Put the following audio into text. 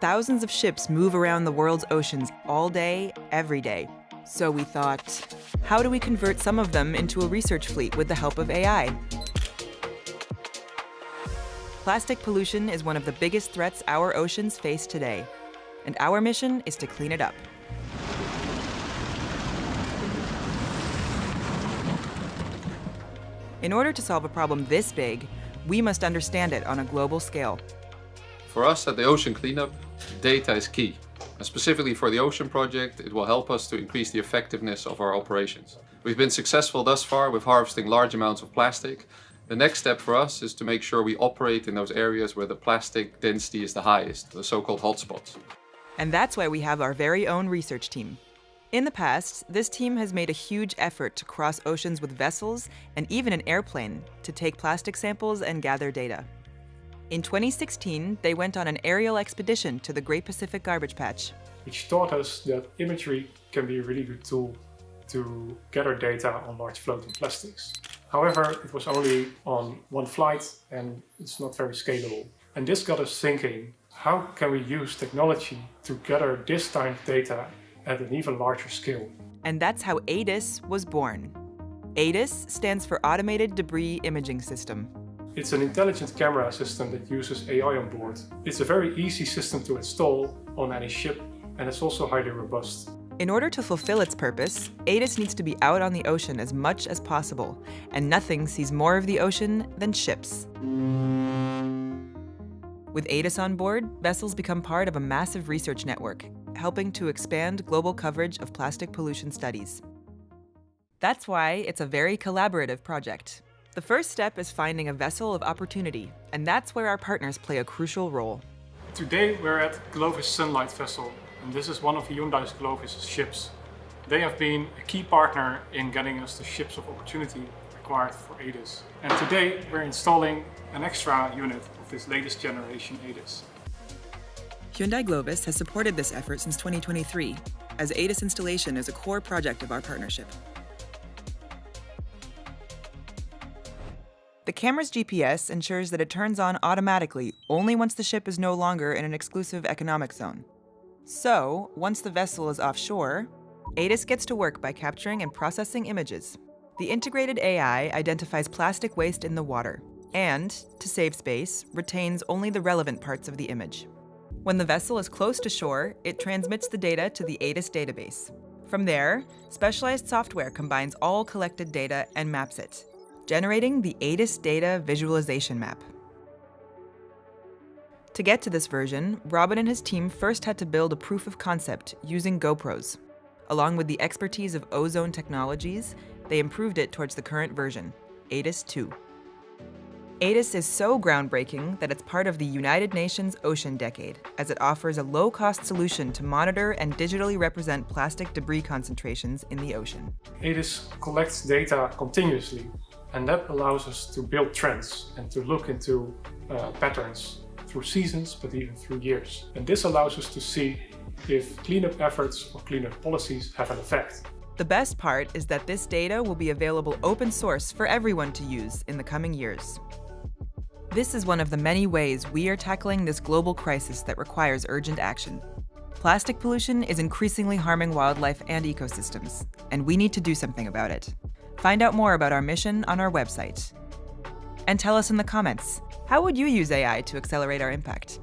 Thousands of ships move around the world's oceans all day, every day. So we thought, how do we convert some of them into a research fleet with the help of AI? Plastic pollution is one of the biggest threats our oceans face today, and our mission is to clean it up. In order to solve a problem this big, we must understand it on a global scale. For us at the Ocean Cleanup, data is key. And specifically for the Ocean Project, it will help us to increase the effectiveness of our operations. We've been successful thus far with harvesting large amounts of plastic. The next step for us is to make sure we operate in those areas where the plastic density is the highest, the so-called hotspots. And that's why we have our very own research team. In the past, this team has made a huge effort to cross oceans with vessels and even an airplane to take plastic samples and gather data. In 2016, they went on an aerial expedition to the Great Pacific Garbage Patch, which taught us that imagery can be a really good tool to gather data on large floating plastics. However, it was only on one flight and it's not very scalable. And this got us thinking, how can we use technology to gather this kind of data at an even larger scale? And that's how ADIS was born. ADIS stands for Automated Debris Imaging System. It's an intelligent camera system that uses AI on board. It's a very easy system to install on any ship, and it's also highly robust. In order to fulfill its purpose, ADIS needs to be out on the ocean as much as possible, and nothing sees more of the ocean than ships. With ADIS on board, vessels become part of a massive research network, helping to expand global coverage of plastic pollution studies. That's why it's a very collaborative project. The first step is finding a vessel of opportunity, and that's where our partners play a crucial role. Today we're at Glovis Sunlight vessel, and this is one of Hyundai's Glovis ships. They have been a key partner in getting us the ships of opportunity required for ADIS. And today we're installing an extra unit of this latest generation ADIS. Hyundai Glovis has supported this effort since 2023, as ADIS installation is a core project of our partnership. The camera's GPS ensures that it turns on automatically only once the ship is no longer in an exclusive economic zone. So, once the vessel is offshore, ADIS gets to work by capturing and processing images. The integrated AI identifies plastic waste in the water and, to save space, retains only the relevant parts of the image. When the vessel is close to shore, it transmits the data to the ADIS database. From there, specialized software combines all collected data and maps it, generating the ADIS Data Visualization Map. To get to this version, Robin and his team first had to build a proof of concept using GoPros. Along with the expertise of Ozone Technologies, they improved it towards the current version, ADIS 2. ADIS is so groundbreaking that it's part of the United Nations Ocean Decade, as it offers a low-cost solution to monitor and digitally represent plastic debris concentrations in the ocean. ADIS collects data continuously, and that allows us to build trends and to look into patterns through seasons, but even through years. And this allows us to see if cleanup efforts or cleanup policies have an effect. The best part is that this data will be available open source for everyone to use in the coming years. This is one of the many ways we are tackling this global crisis that requires urgent action. Plastic pollution is increasingly harming wildlife and ecosystems, and we need to do something about it. Find out more about our mission on our website. And tell us in the comments, how would you use AI to accelerate our impact?